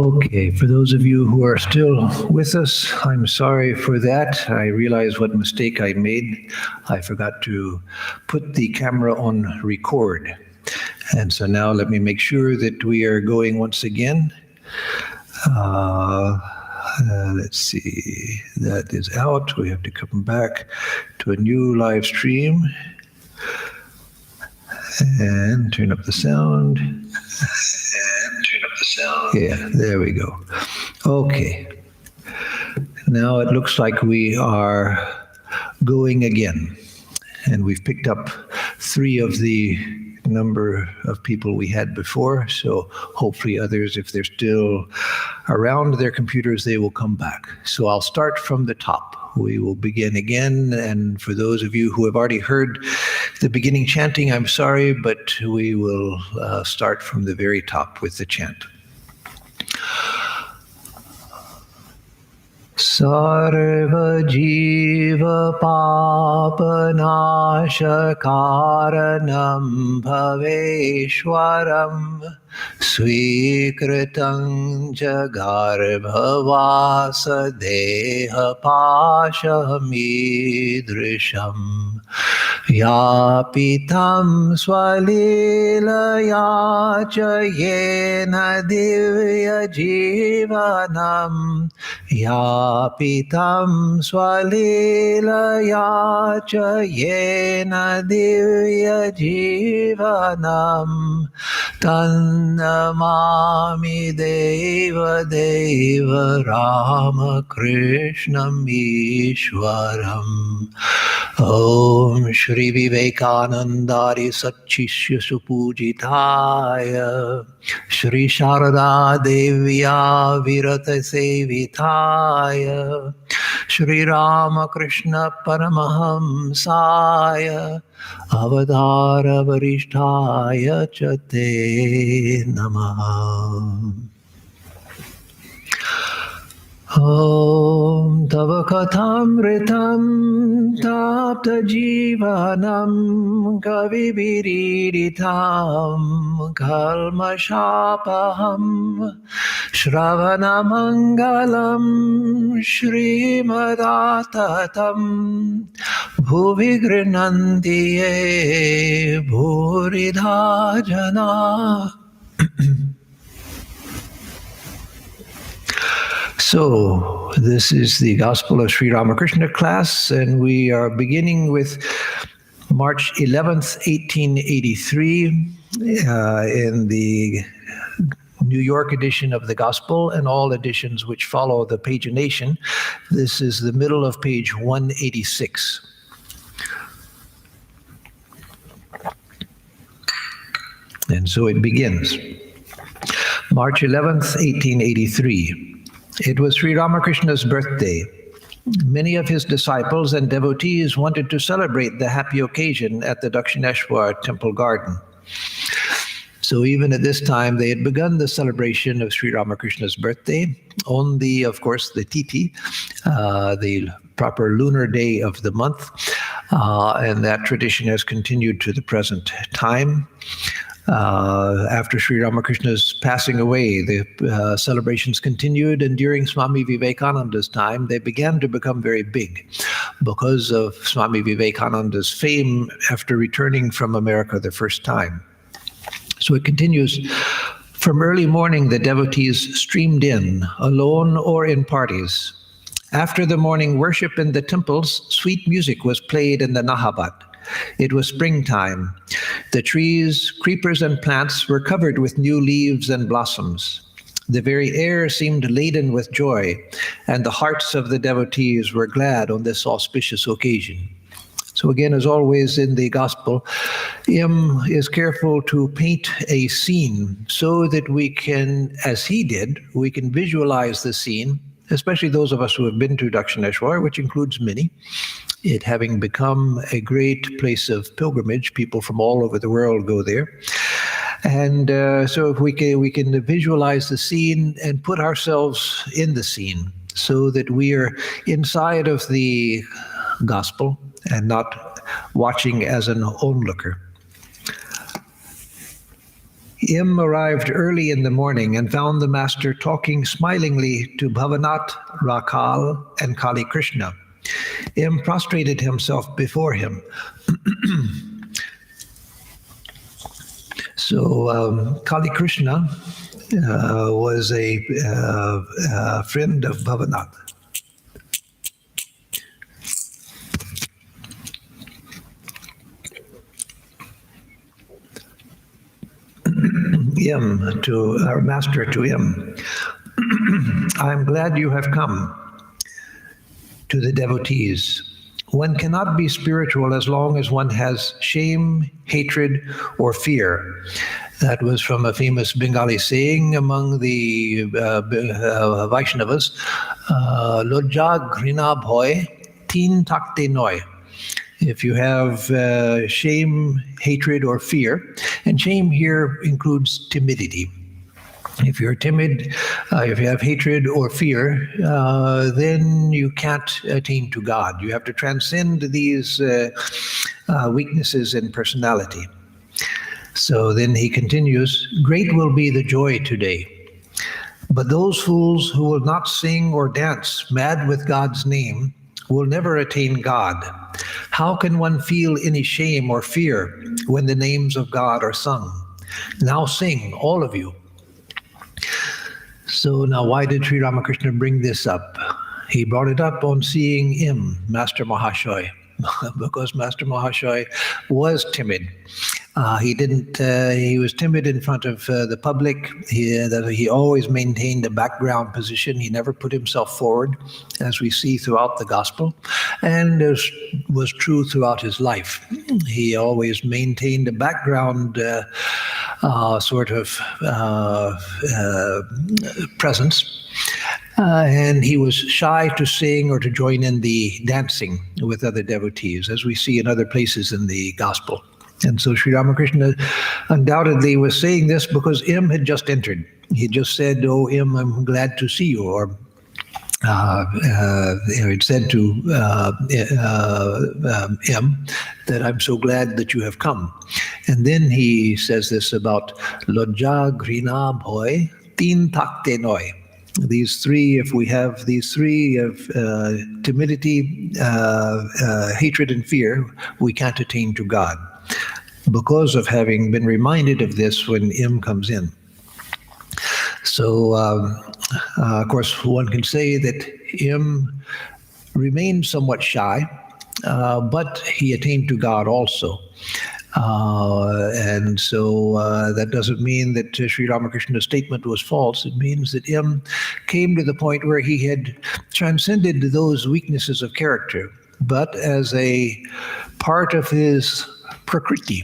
Okay, for those of you who are still with us, I'm sorry for that. I realize what mistake I made. I forgot to put the camera on record. And so now let me make sure that we are going once again. Let's see, that is out. We have to come back to a new live stream and turn up the sound. Yeah, there we go. Okay. Now it looks like we are going again. And we've picked up 3 of the number of people we had before. So hopefully others, if they're still around their computers, they will come back. So I'll start from the top. We will begin again. And for those of you who have already heard the beginning chanting, I'm sorry, but we will start from the very top with the chant. Sarva Jiva Papanashakaranam Bhaveshwaram Swikritam Jagarbhavasa Deha Pashamidrisham Yapitam Swalilaya Chayena Divya Jivanam Yapitam Swalilaya Chayena Divya Jivanam Tannamami Deva Deva Ramakrishna Ishwaram Om Shri Vivekanandari Satchishya Supujitaya Shri Sharada Devya Virata Sevitaya Shri Ramakrishna Paramahamsaya Avadara Varishtaya Chate Namaha. Om Tava Kathamritam Tapta Jivanam Kavibiritam Kalmashapaham Shravanamangalam Shrimadattatam Bhuvi Grinandiye Bhuridha Jana. So, this is the Gospel of Sri Ramakrishna class, and we are beginning with March 11th, 1883, in the New York edition of the Gospel, and all editions which follow the pagination. This is the middle of page 186. And so it begins. March 11th, 1883. It was Sri Ramakrishna's birthday. Many of his disciples and devotees wanted to celebrate the happy occasion at the Dakshineshwar temple garden. So even at this time, they had begun the celebration of Sri Ramakrishna's birthday on the, of course, the Tithi, the proper lunar day of the month. And that tradition has continued to the present time. After Sri Ramakrishna's passing away, the celebrations continued, and during Swami Vivekananda's time, they began to become very big because of Swami Vivekananda's fame after returning from America the first time. So it continues. From early morning, the devotees streamed in, alone or in parties. After the morning worship in the temples, sweet music was played in the Nahabat. It was springtime. The trees, creepers, and plants were covered with new leaves and blossoms. The very air seemed laden with joy, and the hearts of the devotees were glad on this auspicious occasion. So again, as always in the Gospel, M is careful to paint a scene so that we can, as he did, we can visualize the scene, especially those of us who have been to Dakshineshwar, which includes many. It having become a great place of pilgrimage, people from all over the world go there. And so if we can visualize the scene and put ourselves in the scene so that we are inside of the gospel and not watching as an onlooker. Im arrived early in the morning and found the master talking smilingly to Bhavanat, Rakal, and Kali Krishna. Im prostrated himself before him. So Kali Krishna was a friend of Bhavanat. Im, to our master, to him. I am glad you have come. To the devotees, one cannot be spiritual as long as one has shame, hatred, or fear. That was from a famous Bengali saying among the Vaishnavas, Lojja Grina Bhoy, Teen Takte Noy. If you have shame, hatred, or fear, and shame here includes timidity. If you're timid, if you have hatred or fear, then you can't attain to God. You have to transcend these weaknesses in personality. So then he continues, great will be the joy today. But those fools who will not sing or dance mad with God's name will never attain God. How can one feel any shame or fear when the names of God are sung? Now sing, all of you. So now why did Sri Ramakrishna bring this up? He brought it up on seeing him, Master Mahashoy, because Master Mahashoy was timid. He was timid in front of the public. He always maintained a background position. He never put himself forward, as we see throughout the gospel, and this was true throughout his life. He always maintained a background presence. And he was shy to sing or to join in the dancing with other devotees, as we see in other places in the gospel. And so Sri Ramakrishna undoubtedly was saying this because Im had just entered. He just said, "Oh, Im, I'm glad to see you," or it said to Im that I'm so glad that you have come. And then he says this about Lojja Grina Bhoy Teen Takte Noy. These three, if we have these three of timidity, hatred, and fear, we can't attain to God, because of having been reminded of this when Im comes in. So, of course, one can say that Im remained somewhat shy, but he attained to God also. And so that doesn't mean that Sri Ramakrishna's statement was false. It means that Im came to the point where he had transcended those weaknesses of character, but as a part of his prakriti,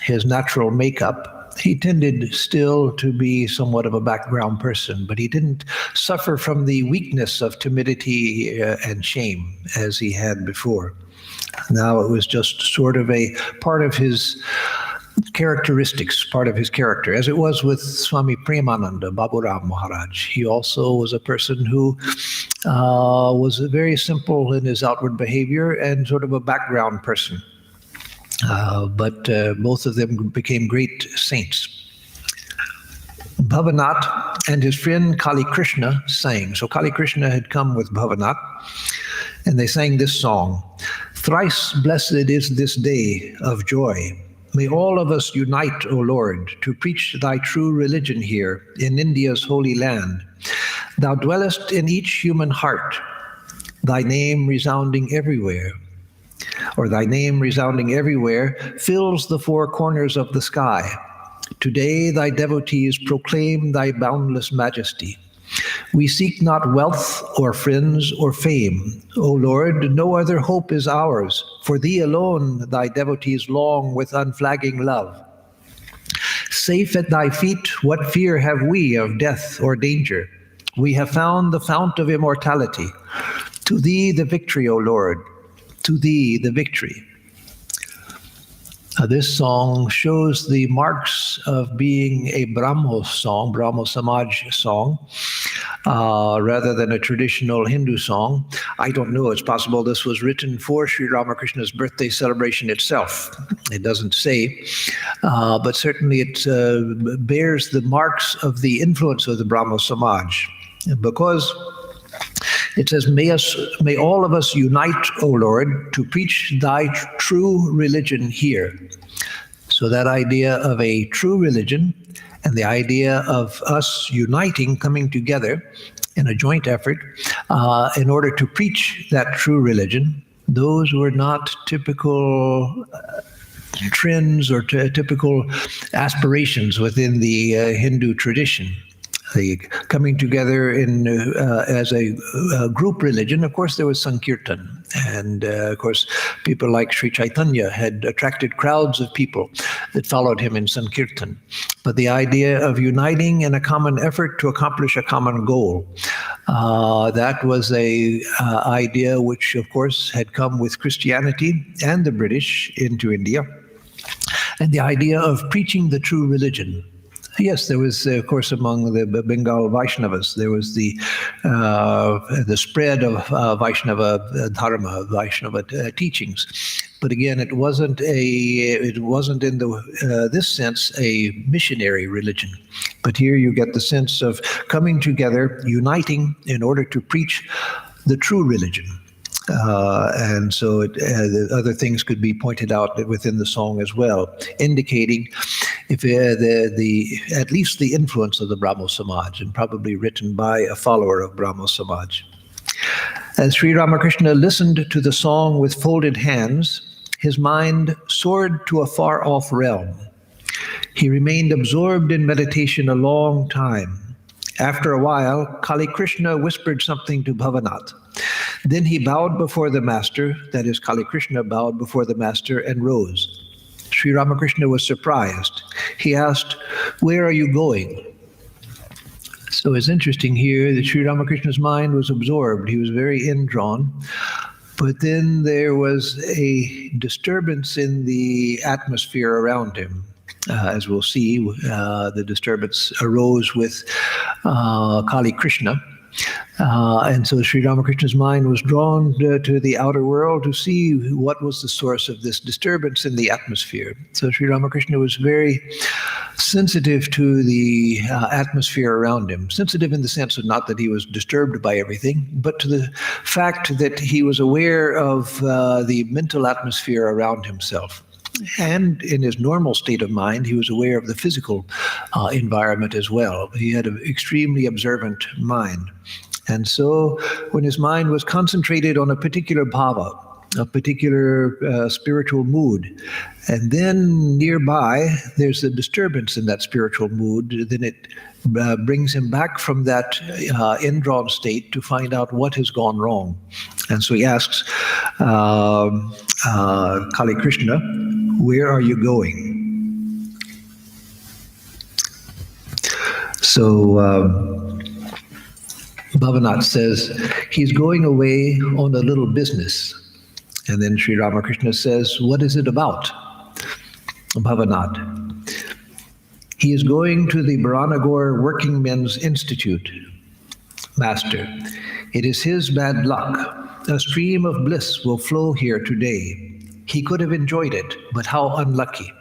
his natural makeup, he tended still to be somewhat of a background person, but he didn't suffer from the weakness of timidity and shame as he had before. Now it was just sort of a part of his characteristics, part of his character, as it was with Swami Premananda, Baburam Maharaj. He also was a person who was very simple in his outward behavior and sort of a background person. But both of them became great saints. Bhavanat and his friend Kali Krishna sang. So Kali Krishna had come with Bhavanat, and they sang this song. Thrice blessed is this day of joy. May all of us unite, O Lord, to preach thy true religion here in India's holy land. Thou dwellest in each human heart, thy name resounding everywhere. Or thy name resounding everywhere fills the four corners of the sky. Today thy devotees proclaim thy boundless majesty. We seek not wealth or friends or fame. O Lord, no other hope is ours. For thee alone thy devotees long with unflagging love. Safe at thy feet, what fear have we of death or danger? We have found the fount of immortality. To thee the victory, O Lord. To thee the victory. This song shows the marks of being a Brahmo song, Brahmo Samaj song. rather than a traditional Hindu song. I don't know. It's possible this was written for Sri Ramakrishna's birthday celebration itself. It doesn't say, but certainly it bears the marks of the influence of the Brahmo Samaj, because it says, may all of us unite, O Lord, to preach thy true religion here. So that idea of a true religion and the idea of us uniting, coming together in a joint effort in order to preach that true religion, those were not typical trends or typical aspirations within the Hindu tradition. The coming together in as a group religion. Of course, there was Sankirtan, and of course, people like Sri Chaitanya had attracted crowds of people that followed him in Sankirtan. But the idea of uniting in a common effort to accomplish a common goal, that was a idea which, of course, had come with Christianity and the British into India, and the idea of preaching the true religion. Yes, there was, of course, among the Bengal Vaishnavas, there was the spread of Vaishnava dharma, Vaishnava teachings. But again, it wasn't in this sense a missionary religion. But here you get the sense of coming together, uniting in order to preach the true religion. And so other things could be pointed out within the song as well, indicating if at least the influence of the Brahmo Samaj, and probably written by a follower of Brahmo Samaj. As Sri Ramakrishna listened to the song with folded hands, his mind soared to a far-off realm. He remained absorbed in meditation a long time. After a while, Kali Krishna whispered something to Bhavanath. Then he bowed before the master, that is, Kali Krishna bowed before the master and rose. Sri Ramakrishna was surprised. He asked, "Where are you going?" So it's interesting here that Sri Ramakrishna's mind was absorbed. He was very indrawn. But then there was a disturbance in the atmosphere around him. As we'll see, the disturbance arose with Kali Krishna. And so Sri Ramakrishna's mind was drawn to the outer world to see what was the source of this disturbance in the atmosphere. So Sri Ramakrishna was very sensitive to the atmosphere around him. Sensitive in the sense of not that he was disturbed by everything, but to the fact that he was aware of the mental atmosphere around himself. And in his normal state of mind, he was aware of the physical environment as well. He had an extremely observant mind. And so when his mind was concentrated on a particular bhava, a particular spiritual mood, and then nearby there's a disturbance in that spiritual mood, then it brings him back from that indrawn state to find out what has gone wrong. And so he asks Kali Krishna, "Where are you going?" So Bhavanath says, he's going away on a little business. And then Sri Ramakrishna says, what is it about? Bhavanath, he is going to the Baranagore Working Men's Institute. Master, it is his bad luck. A stream of bliss will flow here today. He could have enjoyed it, but how unlucky.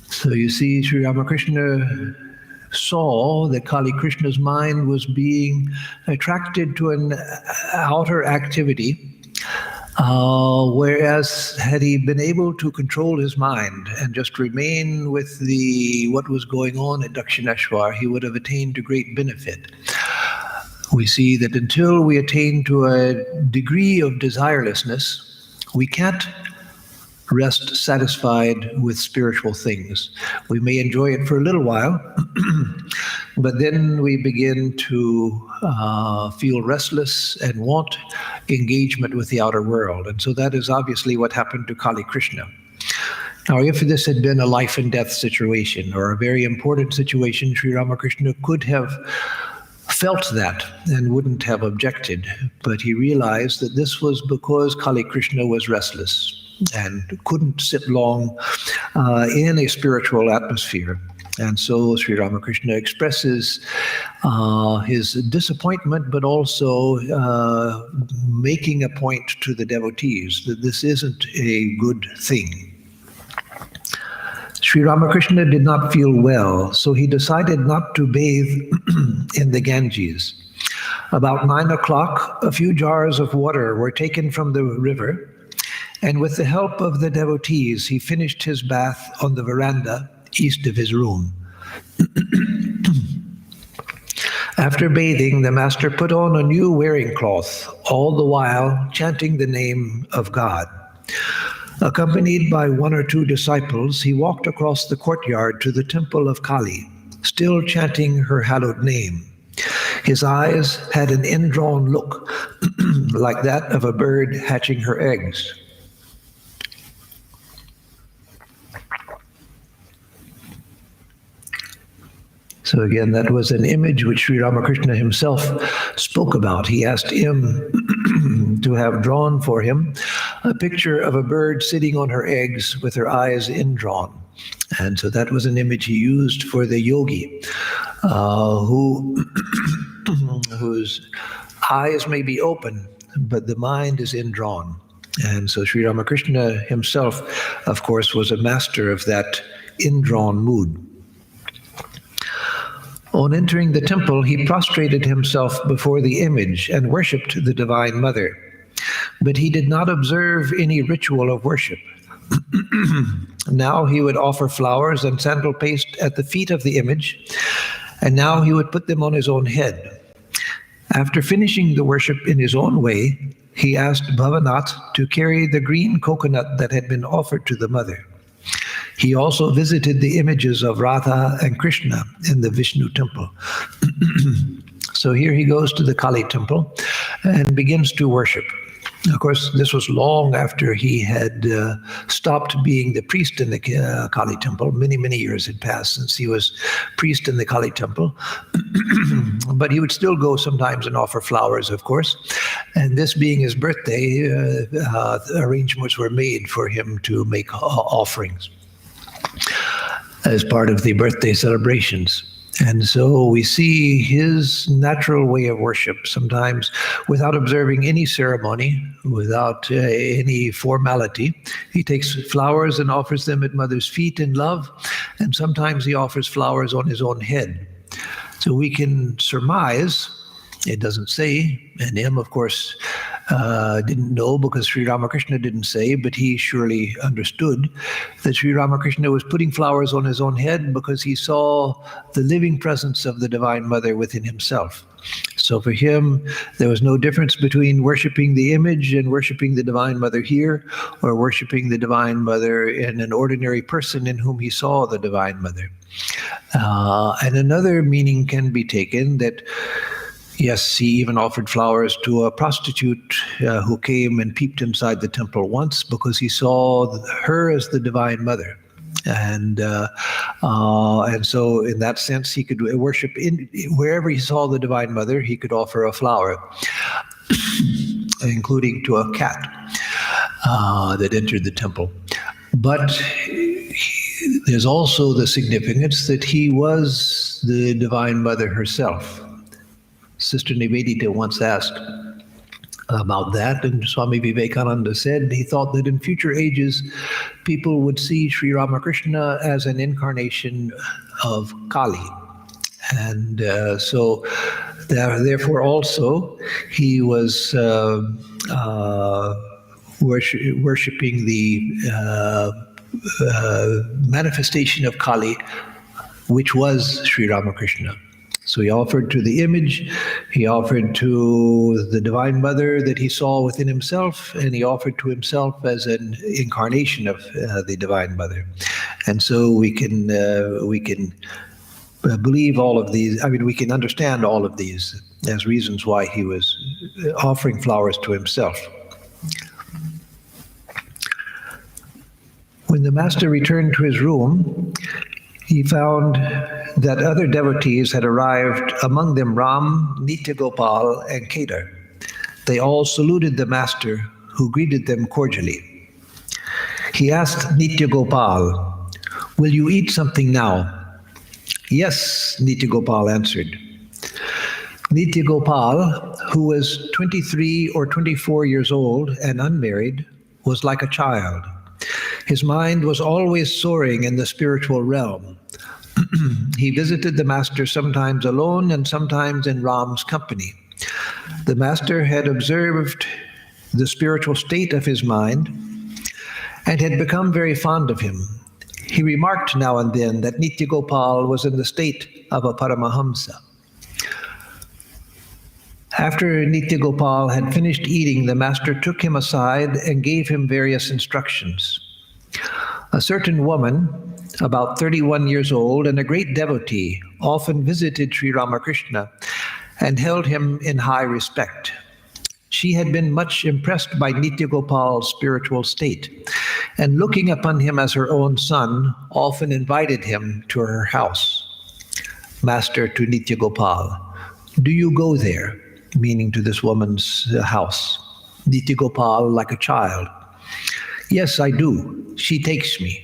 So you see, Sri Ramakrishna saw that Kali Krishna's mind was being attracted to an outer activity, whereas had he been able to control his mind and just remain with what was going on at Dakshineshwar, he would have attained to great benefit. We see that until we attain to a degree of desirelessness, we can't rest satisfied with spiritual things. We may enjoy it for a little while, but then we begin to feel restless and want engagement with the outer world. And so that is obviously what happened to Kali Krishna. Now, if this had been a life and death situation or a very important situation, Sri Ramakrishna could have felt that and wouldn't have objected. But he realized that this was because Kali Krishna was restless and couldn't sit long in a spiritual atmosphere. And so Sri Ramakrishna expresses his disappointment, but also making a point to the devotees that this isn't a good thing. Sri Ramakrishna did not feel well, so he decided not to bathe in the Ganges. About 9 o'clock, a few jars of water were taken from the river, and with the help of the devotees, he finished his bath on the veranda east of his room. After bathing, the master put on a new wearing cloth, all the while chanting the name of God. Accompanied by 1 or 2 disciples, he walked across the courtyard to the temple of Kali, still chanting her hallowed name. His eyes had an indrawn look, like that of a bird hatching her eggs. So again, that was an image which Sri Ramakrishna himself spoke about. He asked him to have drawn for him a picture of a bird sitting on her eggs with her eyes indrawn. And so that was an image he used for the yogi, whose eyes may be open, but the mind is indrawn. And so Sri Ramakrishna himself, of course, was a master of that indrawn mood. On entering the temple, he prostrated himself before the image and worshipped the Divine Mother. But he did not observe any ritual of worship. Now he would offer flowers and sandal paste at the feet of the image, and now he would put them on his own head. After finishing the worship in his own way, he asked Bhavanath to carry the green coconut that had been offered to the mother. He also visited the images of Radha and Krishna in the Vishnu temple. So here he goes to the Kali temple and begins to worship. Of course, this was long after he had stopped being the priest in the Kali temple. Many, many years had passed since he was priest in the Kali temple. But he would still go sometimes and offer flowers, of course. And this being his birthday, arrangements were made for him to make offerings as part of the birthday celebrations. And so we see his natural way of worship, sometimes without observing any ceremony, without any formality. He takes flowers and offers them at Mother's feet in love, and sometimes he offers flowers on his own head. So we can surmise, it doesn't say, and him, of course, didn't know because Sri Ramakrishna didn't say, but he surely understood that Sri Ramakrishna was putting flowers on his own head because he saw the living presence of the Divine Mother within himself. So for him, there was no difference between worshiping the image and worshiping the Divine Mother here, or worshiping the Divine Mother in an ordinary person in whom he saw the Divine Mother. And another meaning can be taken that yes, he even offered flowers to a prostitute who came and peeped inside the temple once because he saw her as the Divine Mother. And so in that sense, he could worship wherever he saw the Divine Mother, he could offer a flower, including to a cat that entered the temple. But there's also the significance that he was the Divine Mother herself. Sister Nivedita once asked about that, and Swami Vivekananda said he thought that in future ages people would see Sri Ramakrishna as an incarnation of Kali. And so therefore also he was worshipping the manifestation of Kali, which was Sri Ramakrishna. So he offered to the image, he offered to the Divine Mother that he saw within himself, and he offered to himself as an incarnation of the Divine Mother. And so we can believe all of these, we can understand all of these as reasons why he was offering flowers to himself. When the master returned to his room, he found that other devotees had arrived, among them Ram, Nityagopal, and Kedar. They all saluted the master, who greeted them cordially. He asked Nityagopal, "Will you eat something now?" "Yes," Nityagopal answered. Nitya Gopal, who was 23 or 24 years old and unmarried, was like a child. His mind was always soaring in the spiritual realm. He visited the master sometimes alone and sometimes in Ram's company. The master had observed the spiritual state of his mind and had become very fond of him. He remarked now and then that Nitya Gopal was in the state of a Paramahamsa. After Nitya Gopal had finished eating, the master took him aside and gave him various instructions. A certain woman, about 31 years old and a great devotee, often visited Sri Ramakrishna and held him in high respect. She had been much impressed by Nitya Gopal's spiritual state, and looking upon him as her own son, often invited him to her house. Master to Nitya Gopal, do you go there? Meaning to this woman's house. Nitya Gopal, like a child. Yes, I do. She takes me.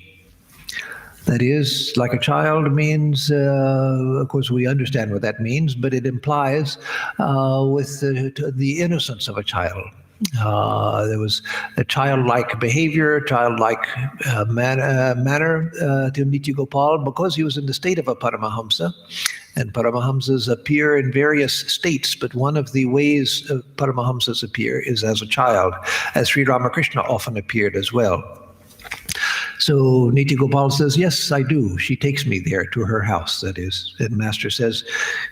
That is, like a child means, of course, we understand what that means, but it implies with the innocence of a child. There was a childlike behavior, childlike manner to Nitya Gopal because he was in the state of a Paramahamsa. And Paramahamsas appear in various states, but one of the ways Paramahamsas appear is as a child, as Sri Ramakrishna often appeared as well. So Nitya Gopal says, yes, I do. She takes me there to her house, that is. And Master says,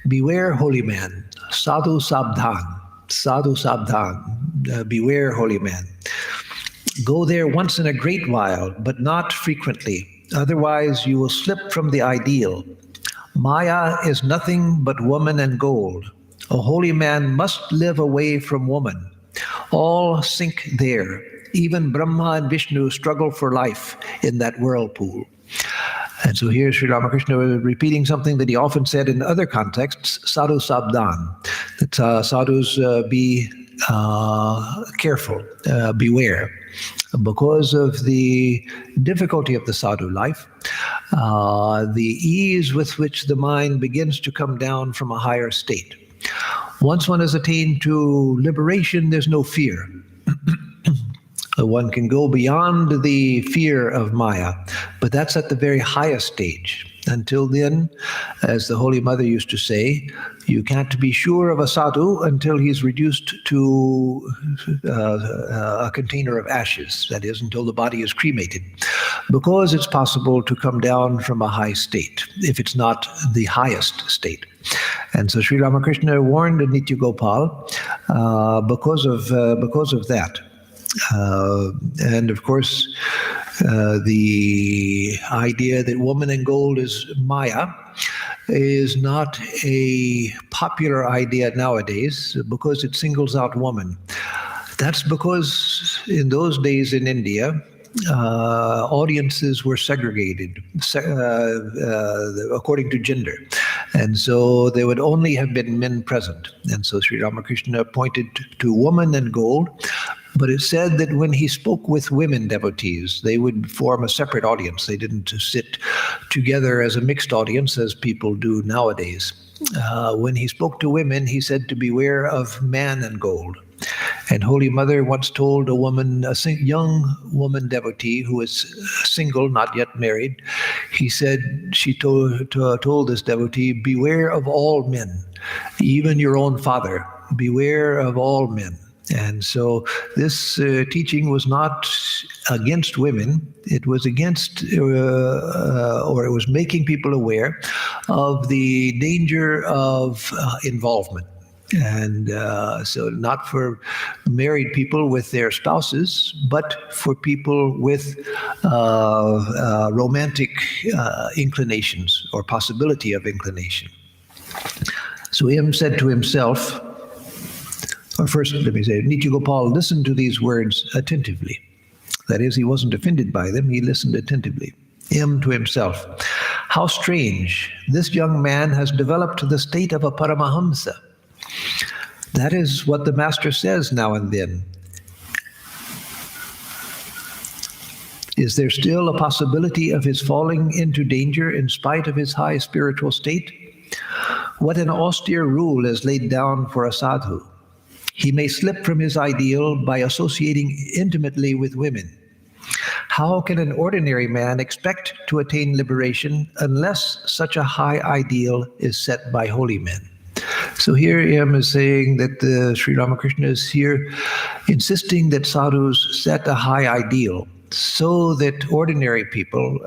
beware, holy man, sadhu sabdhan, sadhu sabdhan, beware, holy man. Go there once in a great while, but not frequently. Otherwise, you will slip from the ideal. Maya is nothing but woman and gold. A holy man must live away from woman. All sink there. Even Brahma and Vishnu struggle for life in that whirlpool. And so here Sri Ramakrishna was repeating something that he often said in other contexts, sadhu sabdhan, that sadhus be careful, beware. Because of the difficulty of the sadhu life, the ease with which the mind begins to come down from a higher state. Once one has attained to liberation, there's no fear. One can go beyond the fear of Maya, but that's at the very highest stage. Until then, as the Holy Mother used to say, you can't be sure of a sadhu until he's reduced to a container of ashes, that is, until the body is cremated, because it's possible to come down from a high state, if it's not the highest state. And so Sri Ramakrishna warned Nitya Gopal because of that. And of course, the idea that woman and gold is Maya is not a popular idea nowadays because it singles out woman. That's because in those days in India, audiences were segregated according to gender. And so there would only have been men present. And so Sri Ramakrishna pointed to woman and gold. But it said that when he spoke with women devotees, they would form a separate audience. They didn't sit together as a mixed audience as people do nowadays. When he spoke to women, he said to beware of man and gold. And Holy Mother once told a woman, young woman devotee who was single, not yet married, she told this devotee, beware of all men, even your own father, beware of all men. And so this teaching was not against women. It was against, or it was making people aware of the danger of involvement. And so not for married people with their spouses, but for people with romantic inclinations or possibility of inclination. So him said to himself, or first, let me say, Nitya Gopal listened to these words attentively. That is, he wasn't offended by them, he listened attentively. Him to himself. How strange, this young man has developed the state of a Paramahamsa. That is what the Master says now and then. Is there still a possibility of his falling into danger in spite of his high spiritual state? What an austere rule is laid down for a sadhu. He may slip from his ideal by associating intimately with women. How can an ordinary man expect to attain liberation unless such a high ideal is set by holy men? So here M is saying that Sri Ramakrishna is here insisting that sadhus set a high ideal so that ordinary people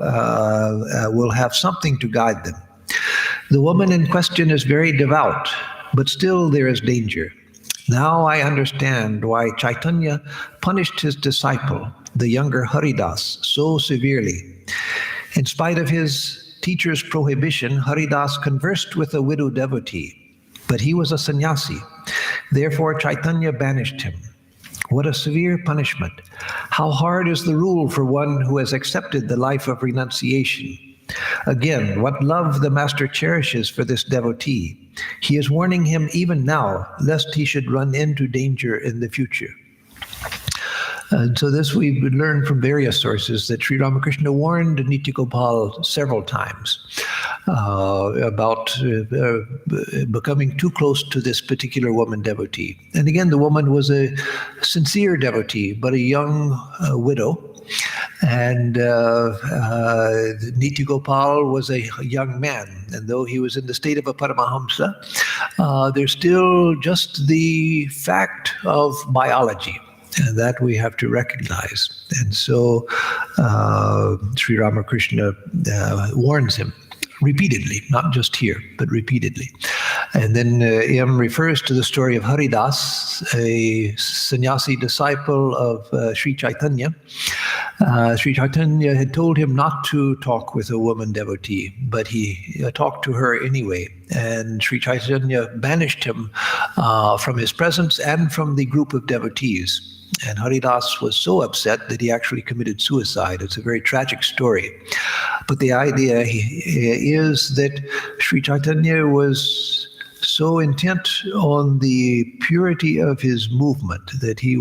will have something to guide them. The woman in question is very devout, but still there is danger. Now I understand why Chaitanya punished his disciple, the younger Haridas, so severely. In spite of his teacher's prohibition, Haridas conversed with a widow devotee, but he was a sannyasi. Therefore Chaitanya banished him. What a severe punishment. How hard is the rule for one who has accepted the life of renunciation. Again, what love the Master cherishes for this devotee. He is warning him even now, lest he should run into danger in the future. And so this we've learned from various sources that Sri Ramakrishna warned Nityagopal several times about becoming too close to this particular woman devotee. And again, the woman was a sincere devotee, but a young widow. And Nityagopal was a young man, and though he was in the state of a Paramahamsa, there's still just the fact of biology, and that we have to recognize. And so Sri Ramakrishna warns him repeatedly, not just here, but repeatedly. And then M refers to the story of Haridas, a sannyasi disciple of Sri Chaitanya. Sri Chaitanya had told him not to talk with a woman devotee, but he talked to her anyway. And Sri Chaitanya banished him from his presence and from the group of devotees. And Haridas was so upset that he actually committed suicide. It's a very tragic story. But the idea is that Sri Chaitanya was so intent on the purity of his movement that he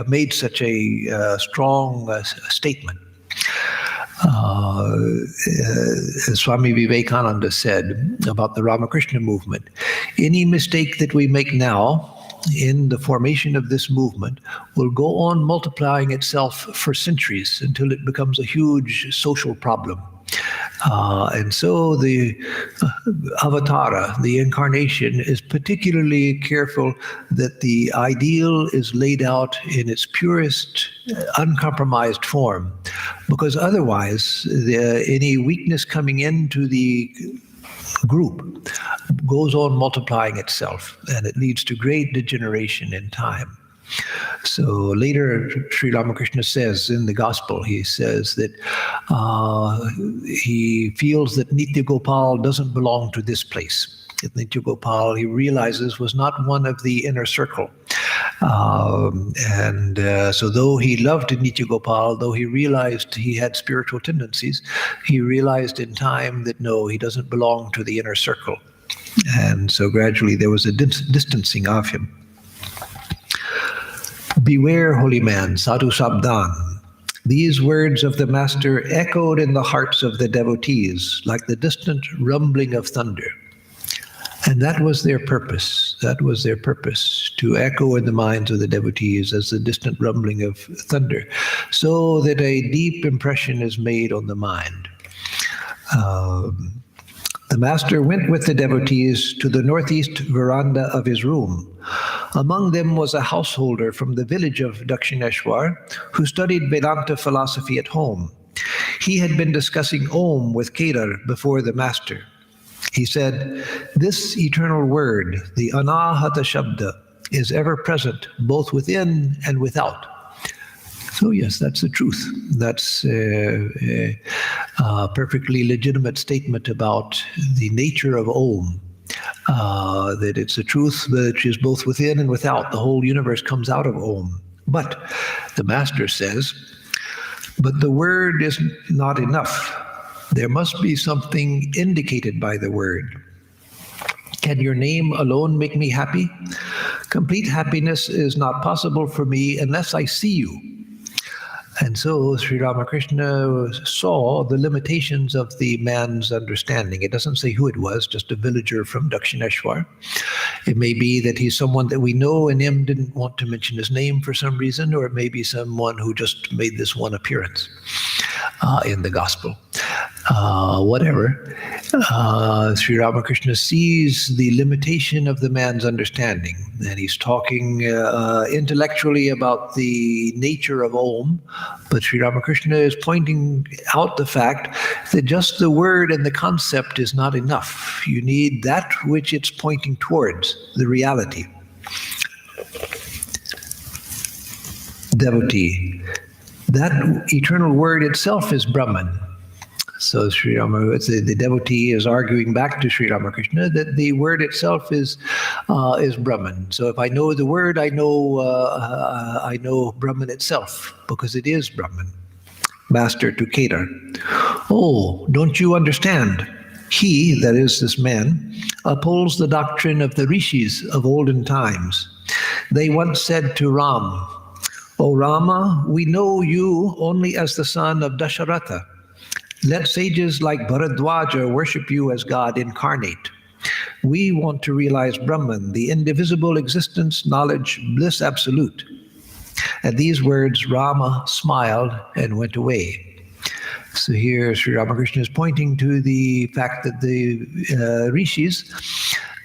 made such a strong statement. As Swami Vivekananda said about the Ramakrishna movement, any mistake that we make now in the formation of this movement will go on multiplying itself for centuries until it becomes a huge social problem. And so the avatara, the incarnation, is particularly careful that the ideal is laid out in its purest, uncompromised form, because otherwise any weakness coming into the group goes on multiplying itself, and it leads to great degeneration in time. So later, Sri Ramakrishna says in the Gospel, he says that he feels that Nityagopal doesn't belong to this place. That Nityagopal, he realizes, was not one of the inner circle. So though he loved Nityagopal, though he realized he had spiritual tendencies, he realized in time that no, he doesn't belong to the inner circle. And so gradually there was a distancing of him. Beware, holy man, sadhu sabdan. These words of the Master echoed in the hearts of the devotees like the distant rumbling of thunder. And that was their purpose. That was their purpose, to echo in the minds of the devotees as the distant rumbling of thunder, so that a deep impression is made on the mind. The Master went with the devotees to the northeast veranda of his room. Among them was a householder from the village of Dakshineshwar who studied Vedanta philosophy at home. He had been discussing Om with Kedar before the Master. He said, "This eternal word, the Anahata Shabda, is ever present both within and without." So yes, that's the truth. That's a perfectly legitimate statement about the nature of Om. That it's a truth which is both within and without. The whole universe comes out of Om. But the Master says, but the word is not enough. There must be something indicated by the word. Can your name alone make me happy? Complete happiness is not possible for me unless I see you. And so Sri Ramakrishna saw the limitations of the man's understanding. It doesn't say who it was, just a villager from Dakshineshwar. It may be that he's someone that we know and him didn't want to mention his name for some reason, or it may be someone who just made this one appearance in the gospel. Whatever, Sri Ramakrishna sees the limitation of the man's understanding, and he's talking intellectually about the nature of Om, but Sri Ramakrishna is pointing out the fact that just the word and the concept is not enough. You need that which it's pointing towards, the reality. Devotee. That eternal word itself is Brahman. So Sri Ramakrishna, the devotee is arguing back to Sri Ramakrishna that the word itself is Brahman. So if I know the word, I know Brahman itself, because it is Brahman. Master to Kedar. Oh, don't you understand? He, that is this man, upholds the doctrine of the rishis of olden times. They once said to Ram, O Rama, we know you only as the son of Dasharatha. Let sages like Bharadwaja worship you as God incarnate. We want to realize Brahman, the indivisible existence, knowledge, bliss absolute. At these words, Rama smiled and went away. So here Sri Ramakrishna is pointing to the fact that the rishis,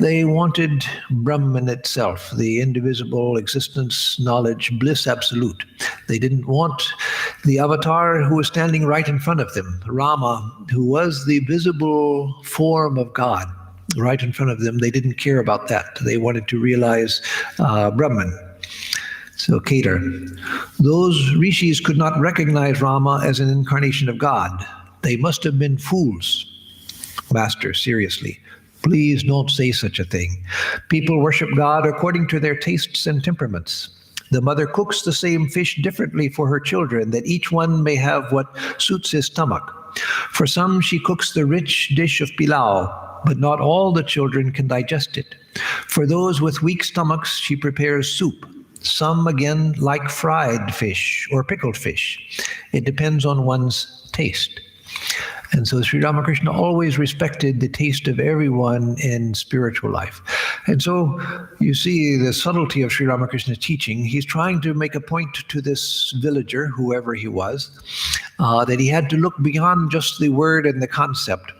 they wanted Brahman itself, the indivisible existence, knowledge, bliss absolute. They didn't want the avatar who was standing right in front of them, Rama, who was the visible form of God right in front of them. They didn't care about that. They wanted to realize Brahman. So Kedar. Those rishis could not recognize Rama as an incarnation of God. They must have been fools. Master, seriously. Please don't say such a thing. People worship God according to their tastes and temperaments. The mother cooks the same fish differently for her children, that each one may have what suits his stomach. For some, she cooks the rich dish of pilau, but not all the children can digest it. For those with weak stomachs, she prepares soup. Some, again, like fried fish or pickled fish. It depends on one's taste. And so Sri Ramakrishna always respected the taste of everyone in spiritual life. And so you see the subtlety of Sri Ramakrishna's teaching. He's trying to make a point to this villager, whoever he was, that he had to look beyond just the word and the concept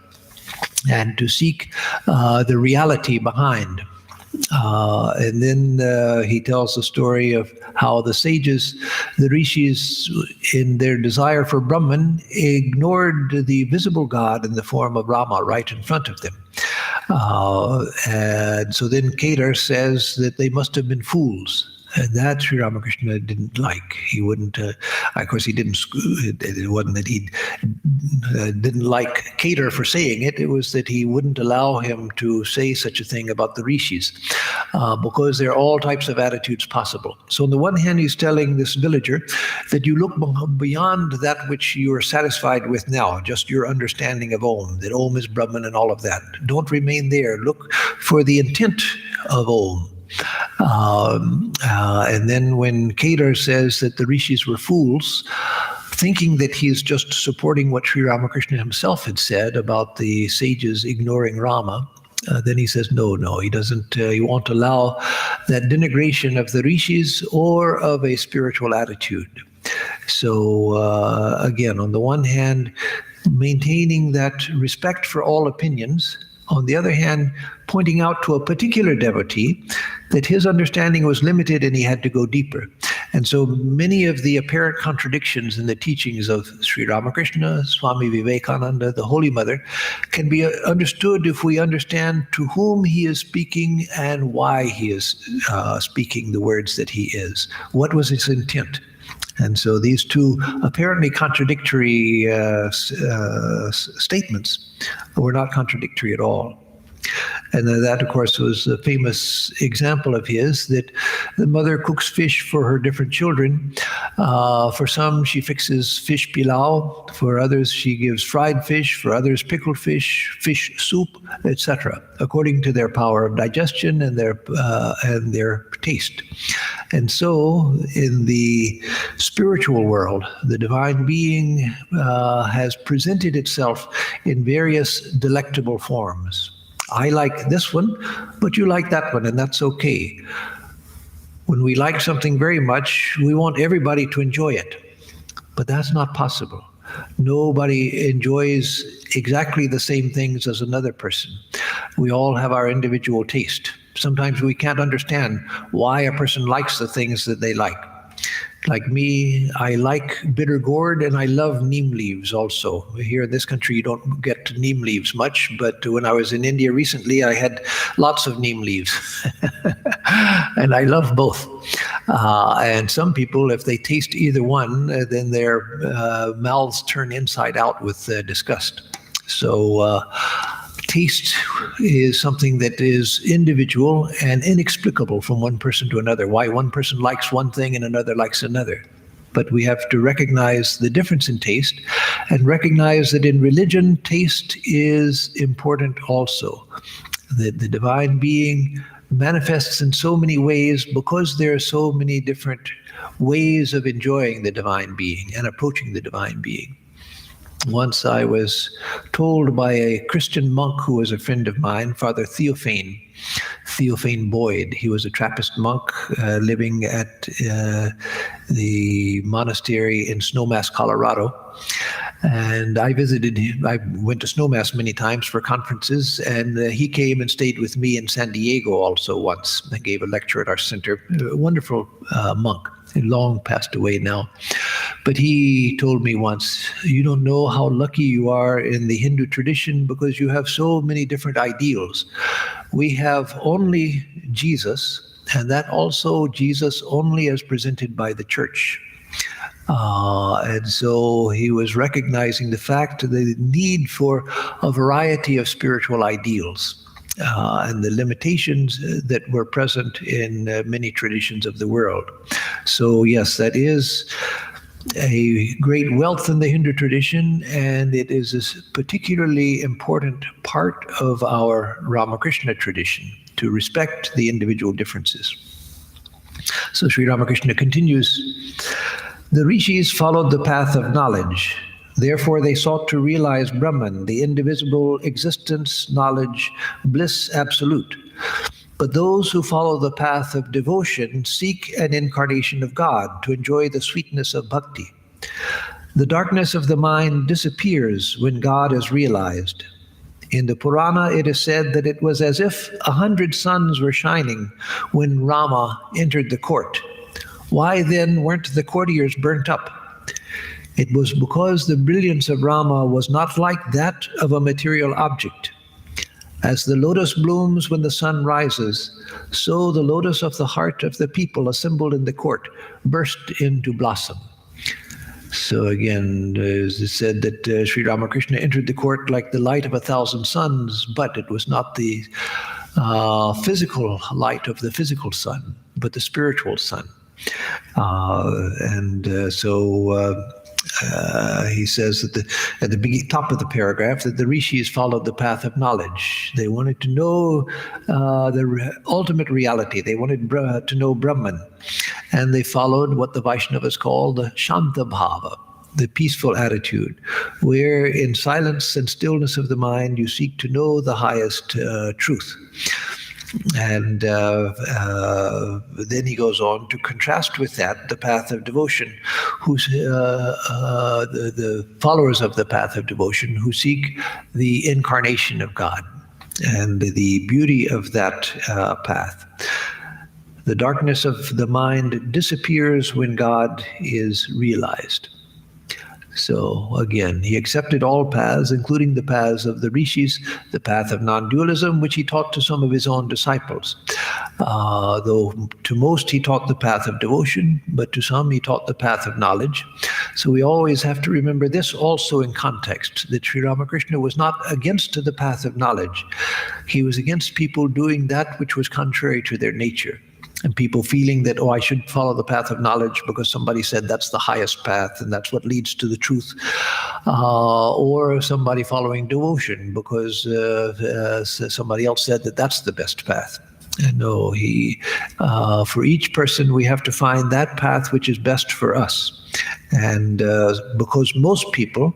and to seek the reality behind. And then he tells the story of how the sages, the rishis, in their desire for Brahman, ignored the visible God in the form of Rama right in front of them. And so then Kedar says that they must have been fools. And that Sri Ramakrishna didn't like. He wouldn't, of course, he didn't, it wasn't that he didn't like Kedar for saying it. It was that he wouldn't allow him to say such a thing about the rishis, because there are all types of attitudes possible. So on the one hand, he's telling this villager that you look beyond that which you are satisfied with now, just your understanding of Om, that Om is Brahman and all of that. Don't remain there. Look for the intent of Om. And then when Kedar says that the rishis were fools, thinking that he's just supporting what Sri Ramakrishna himself had said about the sages ignoring Rama, then he says, no, he doesn't, he won't allow that denigration of the rishis or of a spiritual attitude. So again, on the one hand, maintaining that respect for all opinions, on the other hand, pointing out to a particular devotee that his understanding was limited and he had to go deeper. And so many of the apparent contradictions in the teachings of Sri Ramakrishna, Swami Vivekananda, the Holy Mother, can be understood if we understand to whom he is speaking and why he is speaking the words that he is. What was his intent? And so these two apparently contradictory statements were not contradictory at all. And that, of course, was a famous example of his, that the mother cooks fish for her different children. For some, she fixes fish pilau. For others, she gives fried fish. For others, pickled fish, fish soup, etc., according to their power of digestion and their taste. And so, in the spiritual world, the divine being has presented itself in various delectable forms. I like this one, but you like that one, and that's okay. When we like something very much, we want everybody to enjoy it, but that's not possible. Nobody enjoys exactly the same things as another person. We all have our individual taste. Sometimes we can't understand why a person likes the things that they like. Like me, I like bitter gourd and I love neem leaves also. Here in this country, you don't get neem leaves much, but when I was in India recently, I had lots of neem leaves. And I love both. And some people, if they taste either one, then their mouths turn inside out with disgust. So taste is something that is individual and inexplicable from one person to another. Why one person likes one thing and another likes another. But we have to recognize the difference in taste and recognize that in religion, taste is important also. That the divine being manifests in so many ways because there are so many different ways of enjoying the divine being and approaching the divine being. Once I was told by a Christian monk who was a friend of mine, Father Theophane Boyd. He was a Trappist monk living at the monastery in Snowmass, Colorado. And I visited him. I went to Snowmass many times for conferences, and he came and stayed with me in San Diego also once. I gave a lecture at our center. A wonderful monk, long passed away now. But he told me once, you don't know how lucky you are in the Hindu tradition because you have so many different ideals. We have only Jesus, and that also Jesus only as presented by the church. And so he was recognizing the fact, the need for a variety of spiritual ideals. And the limitations that were present in many traditions of the world. So yes, that is a great wealth in the Hindu tradition, and it is a particularly important part of our Ramakrishna tradition to respect the individual differences. So Sri Ramakrishna continues, the rishis followed the path of knowledge. Therefore, they sought to realize Brahman, the indivisible existence, knowledge, bliss absolute. But those who follow the path of devotion seek an incarnation of God to enjoy the sweetness of bhakti. The darkness of the mind disappears when God is realized. In the Purana, it is said that it was as if 100 suns were shining when Rama entered the court. Why then weren't the courtiers burnt up? It was because the brilliance of Rama was not like that of a material object. As the lotus blooms when the sun rises, so the lotus of the heart of the people assembled in the court burst into blossom. So again, it is said that Sri Ramakrishna entered the court like the light of 1,000 suns, but it was not the physical light of the physical sun, but the spiritual sun. He says that at the top of the paragraph that the rishis followed the path of knowledge. They wanted to know the ultimate reality. They wanted to know Brahman. And they followed what the Vaishnavas call the Shanta Bhava, the peaceful attitude, where in silence and stillness of the mind you seek to know the highest truth. And then he goes on to contrast with that the path of devotion, the followers of the path of devotion who seek the incarnation of God and the beauty of that path. The darkness of the mind disappears when God is realized. So again, he accepted all paths, including the paths of the rishis, the path of non-dualism, which he taught to some of his own disciples. Though to most he taught the path of devotion, but to some he taught the path of knowledge. So we always have to remember this also in context, that Sri Ramakrishna was not against the path of knowledge. He was against people doing that which was contrary to their nature. And people feeling that, I should follow the path of knowledge because somebody said that's the highest path and that's what leads to the truth. Or somebody following devotion because somebody else said that that's the best path. No, for each person, we have to find that path which is best for us. And because most people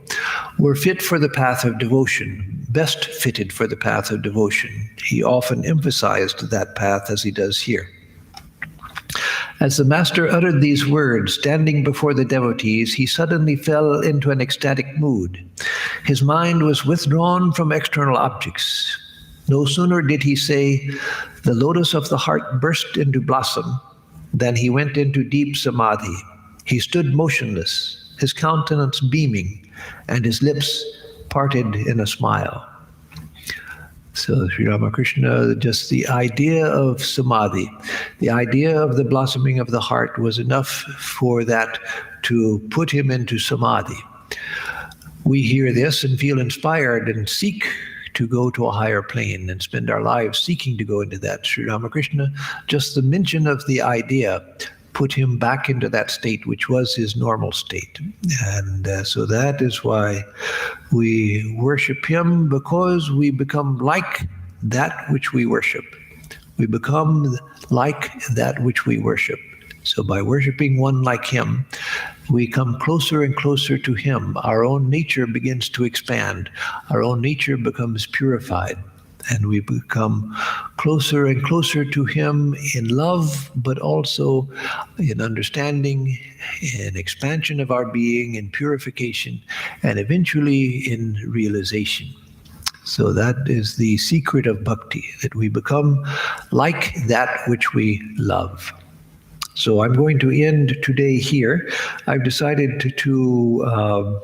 were fit for the path of devotion, best fitted for the path of devotion, he often emphasized that path as he does here. As the master uttered these words, standing before the devotees, he suddenly fell into an ecstatic mood. His mind was withdrawn from external objects. No sooner did he say, "The lotus of the heart burst into blossom," than he went into deep samadhi. He stood motionless, his countenance beaming, and his lips parted in a smile. So Sri Ramakrishna, just the idea of samadhi, the idea of the blossoming of the heart was enough for that to put him into samadhi. We hear this and feel inspired and seek to go to a higher plane and spend our lives seeking to go into that. Sri Ramakrishna, just the mention of the idea put him back into that state, which was his normal state. And so that is why we worship him, because we become like that which we worship. We become like that which we worship. So by worshiping one like him, we come closer and closer to him. Our own nature begins to expand. Our own nature becomes purified. And we become closer and closer to him in love, but also in understanding, in expansion of our being, in purification, and eventually in realization. So that is the secret of bhakti, that we become like that which we love. So I'm going to end today here. I've decided to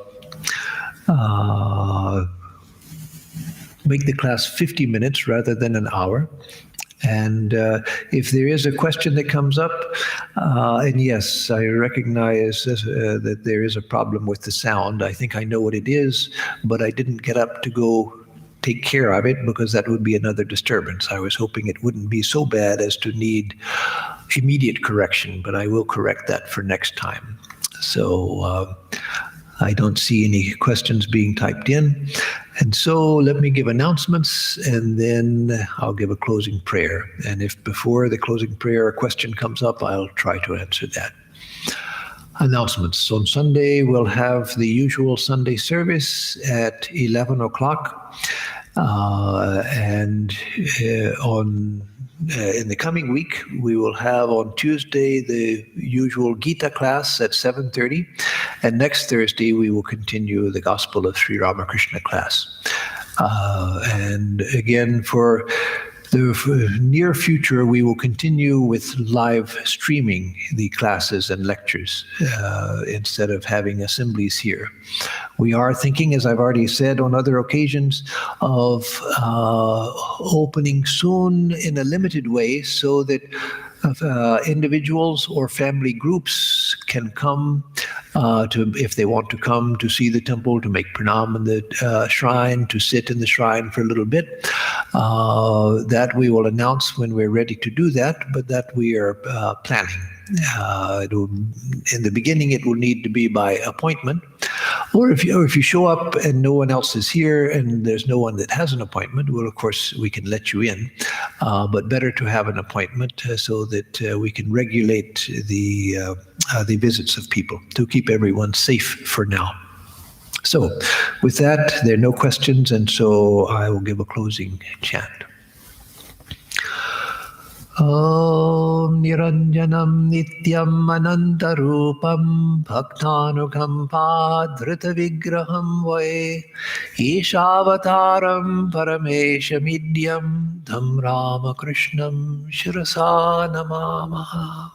make the class 50 minutes rather than an hour. And if there is a question that comes up, and yes, I recognize that there is a problem with the sound. I think I know what it is, but I didn't get up to go take care of it because that would be another disturbance. I was hoping it wouldn't be so bad as to need immediate correction, but I will correct that for next time. So I don't see any questions being typed in. And so let me give announcements, and then I'll give a closing prayer. And if before the closing prayer a question comes up, I'll try to answer that. Announcements. On Sunday, we'll have the usual Sunday service at 11 o'clock. In the coming week, we will have on Tuesday the usual Gita class at 7:30, and next Thursday we will continue the Gospel of Sri Ramakrishna class. And again, for the near future, we will continue with live streaming the classes and lectures instead of having assemblies here. We are thinking, as I've already said on other occasions, of opening soon in a limited way so that individuals or family groups can come if they want to come to see the temple, to make pranam in the shrine, to sit in the shrine for a little bit. That we will announce when we're ready to do that, but that we are planning. In the beginning, it will need to be by appointment, or if you show up and no one else is here and there's no one that has an appointment, well, of course, we can let you in. But better to have an appointment so that we can regulate the visits of people to keep everyone safe for now. So, with that, there are no questions, and so I will give a closing chant. Om Niranjanam Nityam Anantarupam Bhaktanugam Padhrita Vigraham Vai Ishavataram Parameshamidyam Dham Ramakrishnam Shirasa Namamaha.